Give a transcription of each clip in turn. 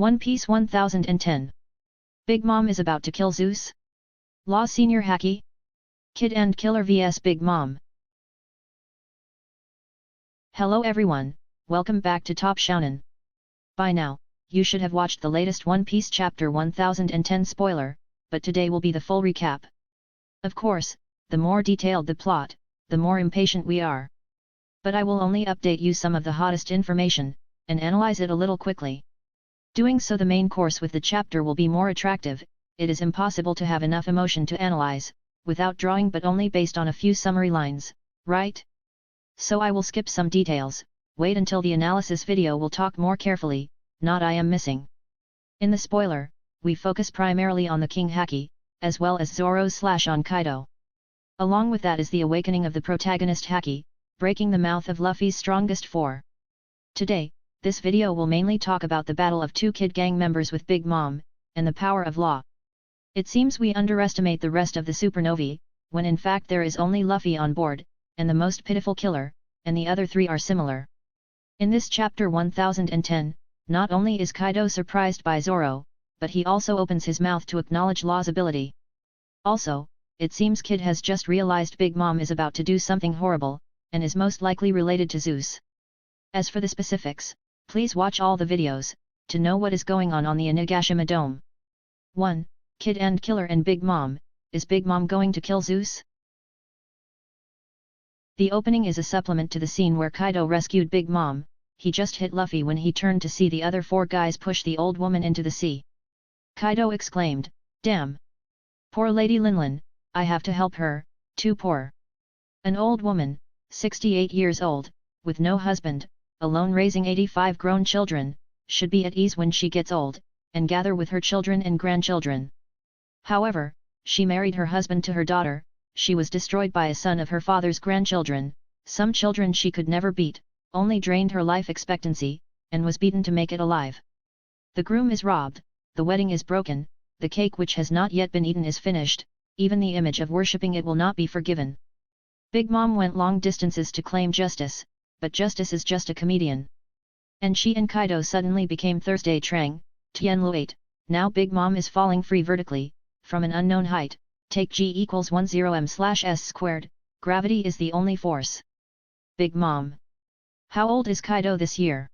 One Piece 1010. Bigmom is about to kill Zeus? Law Senior Haki? Kid and Killer vs Bigmom. Hello everyone, welcome back to Top Shounen. By now, you should have watched the latest One Piece chapter 1010 spoiler, but today will be the full recap. Of course, the more detailed the plot, the more impatient we are. But I will only update you some of the hottest information, and analyze it a little quickly. Doing so the main course with the chapter will be more attractive. It is impossible to have enough emotion to analyze, without drawing but only based on a few summary lines, right? So I will skip some details, wait until the analysis video will talk more carefully, not I am missing. In the spoiler, we focus primarily on the King Haki, as well as Zoro's slash on Kaido. Along with that is the awakening of the protagonist Haki, breaking the mouth of Luffy's strongest four. Today, this video will mainly talk about the battle of two kid gang members with Bigmom, and the power of law. It seems we underestimate the rest of the supernovae, when in fact there is only Luffy on board, and the most pitiful killer, and the other three are similar. In this chapter 1010, not only is Kaido surprised by Zoro, but he also opens his mouth to acknowledge Law's ability. Also, it seems Kid has just realized Bigmom is about to do something horrible, and is most likely related to Zeus. As for the specifics, please watch all the videos, to know what is going on the Onigashima Dome. 1. Kid and Killer and Bigmom. Is Bigmom going to kill Zeus? The opening is a supplement to the scene where Kaido rescued Bigmom. He just hit Luffy when he turned to see the other four guys push the old woman into the sea. Kaido exclaimed, "Damn! Poor Lady Linlin, I have to help her, too poor." An old woman, 68 years old, with no husband, alone raising 85 grown children, should be at ease when she gets old, and gather with her children and grandchildren. However, she married her husband to her daughter. She was destroyed by a son of her father's grandchildren, some children she could never beat, only drained her life expectancy, and was beaten to make it alive. The groom is robbed, the wedding is broken, the cake which has not yet been eaten is finished, even the image of worshipping it will not be forgiven. Bigmom went long distances to claim justice, but justice is just a comedian. And she and Kaido suddenly became Thursday Trang, Tianluate. Now Bigmom is falling free vertically, from an unknown height. Take G equals 10m/s squared, gravity is the only force. Bigmom. How old is Kaido this year?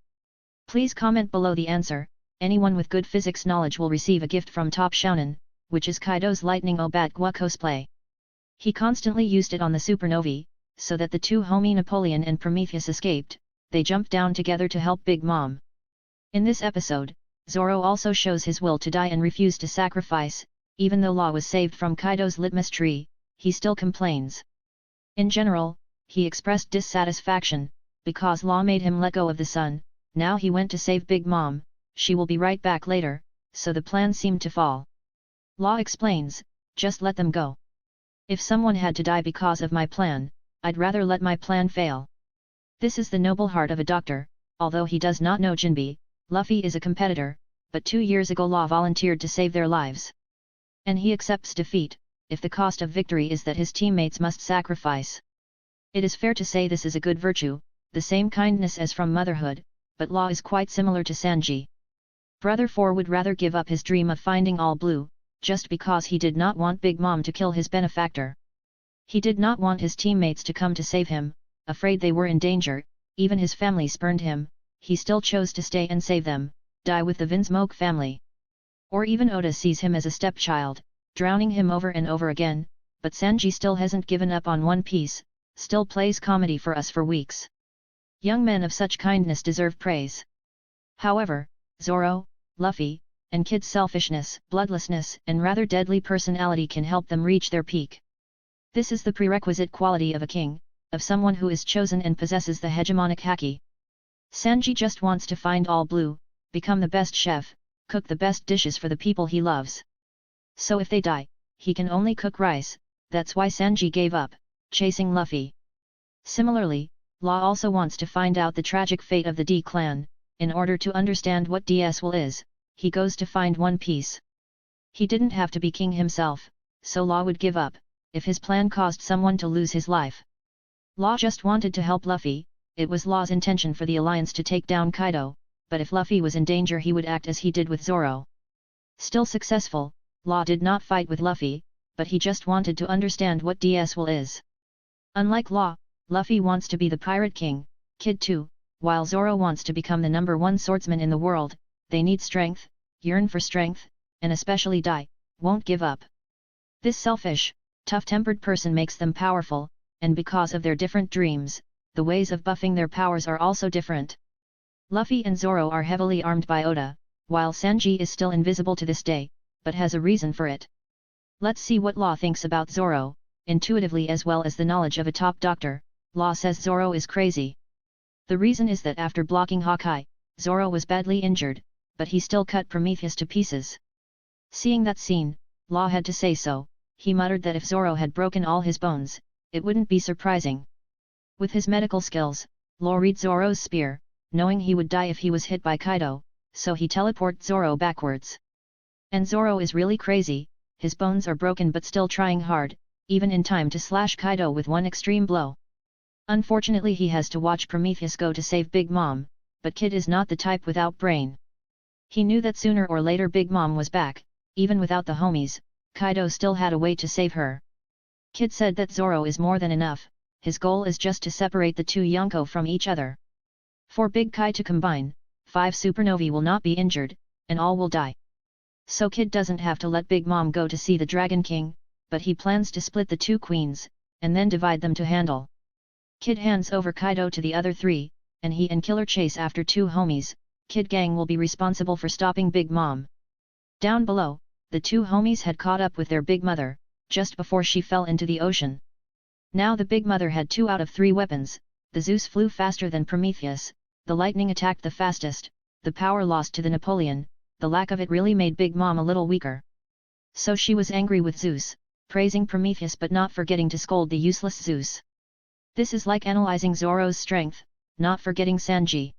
Please comment below the answer. Anyone with good physics knowledge will receive a gift from Top Shounen, which is Kaido's Lightning Obat Gua cosplay. He constantly used it on the supernovae, so that the two homie Napoleon and Prometheus escaped. They jumped down together to help Bigmom. In this episode, Zoro also shows his will to die and refused to sacrifice. Even though Law was saved from Kaido's litmus tree, he still complains. In general, he expressed dissatisfaction, because Law made him let go of the sun. Now he went to save Bigmom. She will be right back later, so the plan seemed to fall. Law explains, just let them go. If someone had to die because of my plan, I'd rather let my plan fail. This is the noble heart of a doctor. Although he does not know Jinbe, Luffy is a competitor, but 2 years ago Law volunteered to save their lives. And he accepts defeat, if the cost of victory is that his teammates must sacrifice. It is fair to say this is a good virtue, the same kindness as from motherhood, but Law is quite similar to Sanji. Brother 4 would rather give up his dream of finding all blue, just because he did not want Bigmom to kill his benefactor. He did not want his teammates to come to save him, afraid they were in danger. Even his family spurned him, he still chose to stay and save them, die with the Vinsmoke family. Or even Oda sees him as a stepchild, drowning him over and over again, but Sanji still hasn't given up on One Piece, still plays comedy for us for weeks. Young men of such kindness deserve praise. However, Zoro, Luffy, and Kid's selfishness, bloodlessness, and rather deadly personality can help them reach their peak. This is the prerequisite quality of a king, of someone who is chosen and possesses the hegemonic Haki. Sanji just wants to find all blue, become the best chef, cook the best dishes for the people he loves. So if they die, he can only cook rice. That's why Sanji gave up, chasing Luffy. Similarly, Law also wants to find out the tragic fate of the D clan. In order to understand what DS will is, he goes to find One Piece. He didn't have to be king himself, so Law would give up, if his plan caused someone to lose his life. Law just wanted to help Luffy. It was Law's intention for the alliance to take down Kaido, but if Luffy was in danger he would act as he did with Zoro. Still successful, Law did not fight with Luffy, but he just wanted to understand what DS will is. Unlike Law, Luffy wants to be the Pirate King, Kid too, while Zoro wants to become the #1 swordsman in the world. They need strength, yearn for strength, and especially won't give up. This selfish, tough-tempered person makes them powerful, and because of their different dreams, the ways of buffing their powers are also different. Luffy and Zoro are heavily armed by Oda, while Sanji is still invisible to this day, but has a reason for it. Let's see what Law thinks about Zoro. Intuitively as well as the knowledge of a top doctor, Law says Zoro is crazy. The reason is that after blocking Haki, Zoro was badly injured, but he still cut Prometheus to pieces. Seeing that scene, Law had to say so. He muttered that if Zoro had broken all his bones, it wouldn't be surprising. With his medical skills, Law read Zoro's spear, knowing he would die if he was hit by Kaido, so he teleported Zoro backwards. And Zoro is really crazy, his bones are broken but still trying hard, even in time to slash Kaido with one extreme blow. Unfortunately he has to watch Prometheus go to save Big Mom, but Kid is not the type without brain. He knew that sooner or later Big Mom was back. Even without the homies, Kaido still had a way to save her. Kid said that Zoro is more than enough, his goal is just to separate the two Yonko from each other. For Big Kai to combine, 5 supernovae will not be injured, and all will die. So Kid doesn't have to let Big Mom go to see the Dragon King, but he plans to split the 2 queens, and then divide them to handle. Kid hands over Kaido to the other 3, and he and Killer chase after 2 homies. Kid Gang will be responsible for stopping Big Mom. Down below, the 2 homies had caught up with their Big Mother, just before she fell into the ocean. Now the Big Mother had 2 out of 3 weapons, the Zeus flew faster than Prometheus, the lightning attacked the fastest, the power lost to the Napoleon, the lack of it really made Big Mom a little weaker. So she was angry with Zeus, praising Prometheus but not forgetting to scold the useless Zeus. This is like analyzing Zoro's strength, not forgetting Sanji.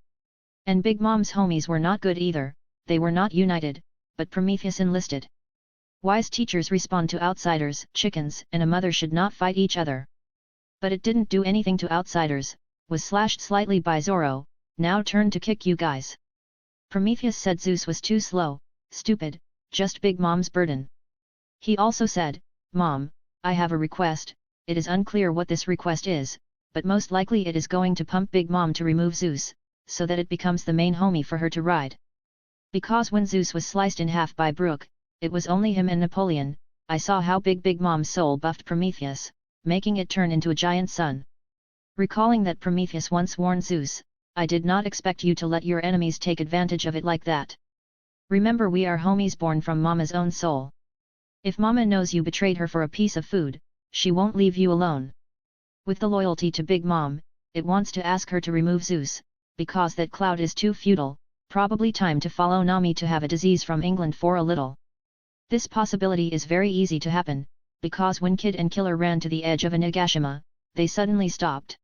And Big Mom's homies were not good either, they were not united, but Prometheus enlisted. Wise teachers respond to outsiders. Chickens and a mother should not fight each other. But it didn't do anything to outsiders, was slashed slightly by Zoro, now turn to kick you guys. Prometheus said Zeus was too slow, stupid, just Big Mom's burden. He also said, Mom, I have a request, it is unclear what this request is, but most likely it is going to pump Big Mom to remove Zeus, so that it becomes the main homie for her to ride. Because when Zeus was sliced in half by Brook, it was only him and Napoleon. I saw how Big Mom's soul buffed Prometheus, making it turn into a giant sun. Recalling that Prometheus once warned Zeus, I did not expect you to let your enemies take advantage of it like that. Remember we are homies born from Mama's own soul. If Mama knows you betrayed her for a piece of food, she won't leave you alone. With the loyalty to Big Mom, it wants to ask her to remove Zeus, because that cloud is too feudal, probably time to follow Nami to have a disease from England for a little. This possibility is very easy to happen, because when Kid and Killer ran to the edge of a Nagashima, they suddenly stopped.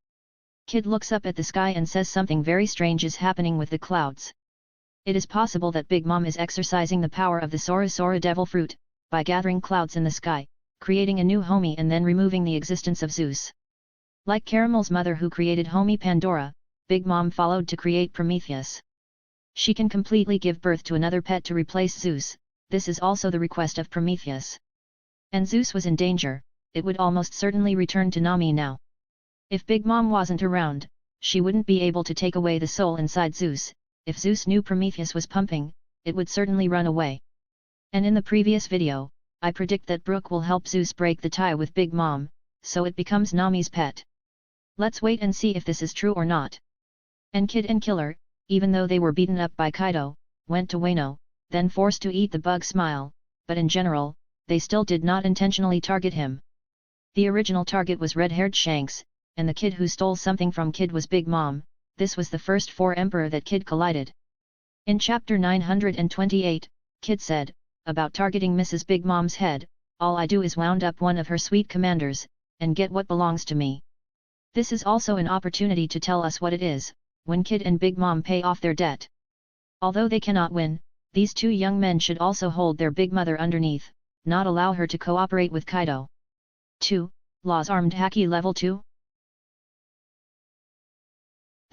Kid looks up at the sky and says something very strange is happening with the clouds. It is possible that Big Mom is exercising the power of the Sora Sora Devil Fruit, by gathering clouds in the sky, creating a new homie and then removing the existence of Zeus. Like Caramel's mother who created homie Pandora, Big Mom followed to create Prometheus. She can completely give birth to another pet to replace Zeus, this is also the request of Prometheus. And Zeus was in danger, it would almost certainly return to Nami now. If Big Mom wasn't around, she wouldn't be able to take away the soul inside Zeus. If Zeus knew Prometheus was pumping, it would certainly run away. And in the previous video, I predict that Brook will help Zeus break the tie with Big Mom, so it becomes Nami's pet. Let's wait and see if this is true or not. And Kid and Killer, even though they were beaten up by Kaido, went to Wano, then forced to eat the bug Smile, but in general, they still did not intentionally target him. The original target was red-haired Shanks, and the kid who stole something from Kid was Big Mom. This was the first 4 Emperor that Kid collided. In chapter 928, Kid said, about targeting Mrs. Big Mom's head, all I do is wound up one of her sweet commanders, and get what belongs to me. This is also an opportunity to tell us what it is, when Kid and Big Mom pay off their debt. Although they cannot win, these 2 young men should also hold their Big Mother underneath, not allow her to cooperate with Kaido. 2. Law's armed Haki level 2?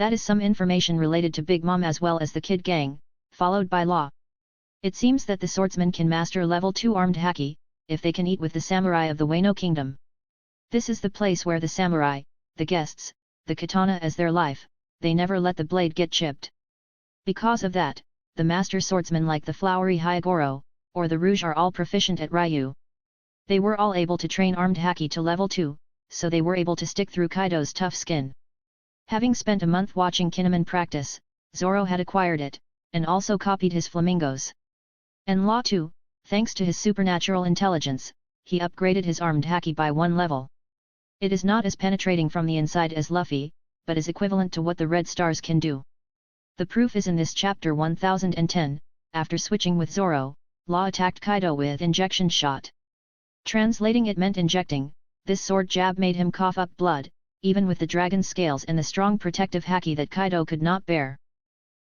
That is some information related to Bigmom as well as the Kid Gang, followed by Law. It seems that the swordsman can master level 2 armed Haki, if they can eat with the samurai of the Wano Kingdom. This is the place where the samurai, the guests, the katana as their life, they never let the blade get chipped. Because of that, the master swordsmen like the flowery Hyagoro, or the Rouge are all proficient at Ryu. They were all able to train armed Haki to level 2, so they were able to stick through Kaido's tough skin. Having spent a month watching Kinemon practice, Zoro had acquired it, and also copied his flamingos. And Law too, thanks to his supernatural intelligence, he upgraded his armed Haki by 1 level. It is not as penetrating from the inside as Luffy, but is equivalent to what the Red Stars can do. The proof is in this chapter 1010, after switching with Zoro, Law attacked Kaido with injection shot. Translating it meant injecting, this sword jab made him cough up blood, even with the dragon scales and the strong protective Haki that Kaido could not bear.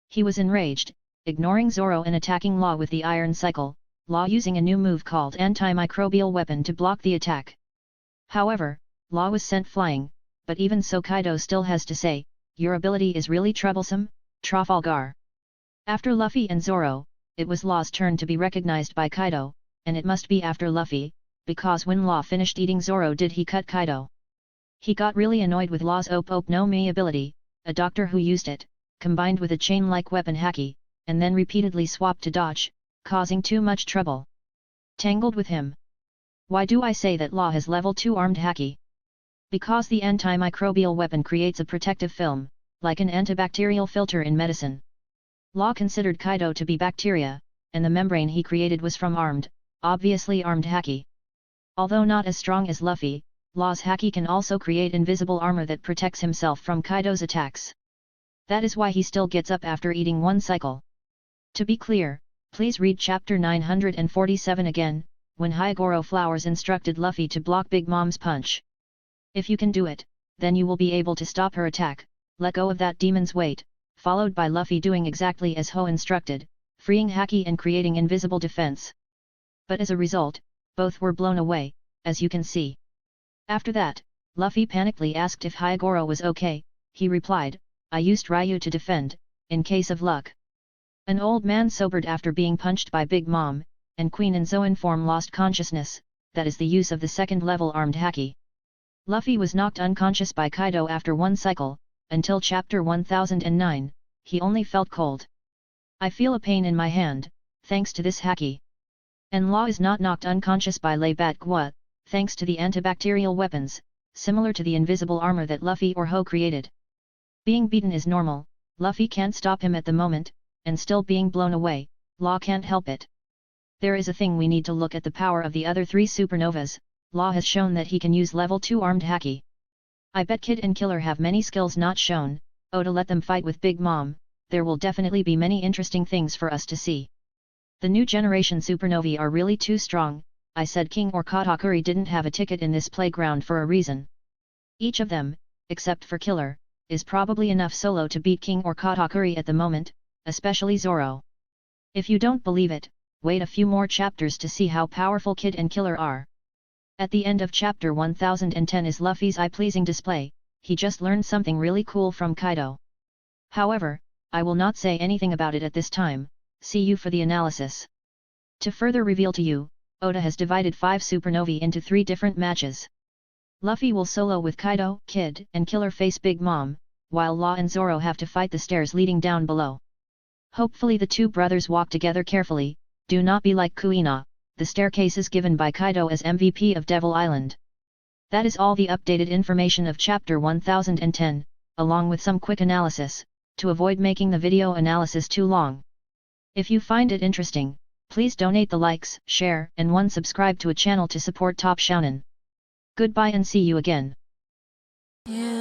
He was enraged, ignoring Zoro and attacking Law with the Iron Cycle, Law using a new move called Antimicrobial Weapon to block the attack. However, Law was sent flying, but even so Kaido still has to say, "Your ability is really troublesome, Trafalgar." After Luffy and Zoro, it was Law's turn to be recognized by Kaido, and it must be after Luffy, because when Law finished eating Zoro did he cut Kaido. He got really annoyed with Law's Op no Mi ability, a doctor who used it, combined with a chain-like weapon Haki, and then repeatedly swapped to dodge, causing too much trouble. Tangled with him. Why do I say that Law has level 2 armed Haki? Because the antimicrobial weapon creates a protective film, like an antibacterial filter in medicine. Law considered Kaido to be bacteria, and the membrane he created was from obviously armed Haki. Although not as strong as Luffy, Law's Haki can also create invisible armor that protects himself from Kaido's attacks. That is why he still gets up after eating 1 cycle. To be clear, please read chapter 947 again, when Hyagoro Flowers instructed Luffy to block Bigmom's punch. If you can do it, then you will be able to stop her attack, let go of that demon's weight, followed by Luffy doing exactly as Ho instructed, freeing Haki and creating invisible defense. But as a result, both were blown away, as you can see. After that, Luffy panically asked if Hyagoro was okay. He replied, "I used Ryu to defend, in case of luck." An old man sobered after being punched by Bigmom, and Queen in Zoan form lost consciousness, that is the use of the second level armed Haki. Luffy was knocked unconscious by Kaido after 1 cycle, until chapter 1009, he only felt cold. "I feel a pain in my hand, thanks to this Haki." And Law is not knocked unconscious by Lei Bat Gua, thanks to the antibacterial weapons, similar to the invisible armor that Luffy or Ho created. Being beaten is normal, Luffy can't stop him at the moment, and still being blown away, Law can't help it. There is a thing we need to look at the power of the other 3 supernovas. Law has shown that he can use level 2 armed Haki. I bet Kid and Killer have many skills not shown. To let them fight with Bigmom, there will definitely be many interesting things for us to see. The new generation supernovae are really too strong. I said King or Katakuri didn't have a ticket in this playground for a reason. Each of them, except for Killer, is probably enough solo to beat King or Katakuri at the moment, especially Zoro. If you don't believe it, wait a few more chapters to see how powerful Kid and Killer are. At the end of chapter 1010 is Luffy's eye-pleasing display. He just learned something really cool from Kaido. However, I will not say anything about it at this time. See you for the analysis. To further reveal to you, Oda has divided 5 supernovae into 3 different matches. Luffy will solo with Kaido, Kid, and Killer face Bigmom, while Law and Zoro have to fight the stairs leading down below. Hopefully the 2 brothers walk together carefully, do not be like Kuina, the staircases given by Kaido as MVP of Devil Island. That is all the updated information of chapter 1010, along with some quick analysis, to avoid making the video analysis too long. If you find it interesting, please donate the likes, share, and subscribe to a channel to support Top Shounen. Goodbye and see you again. Yeah.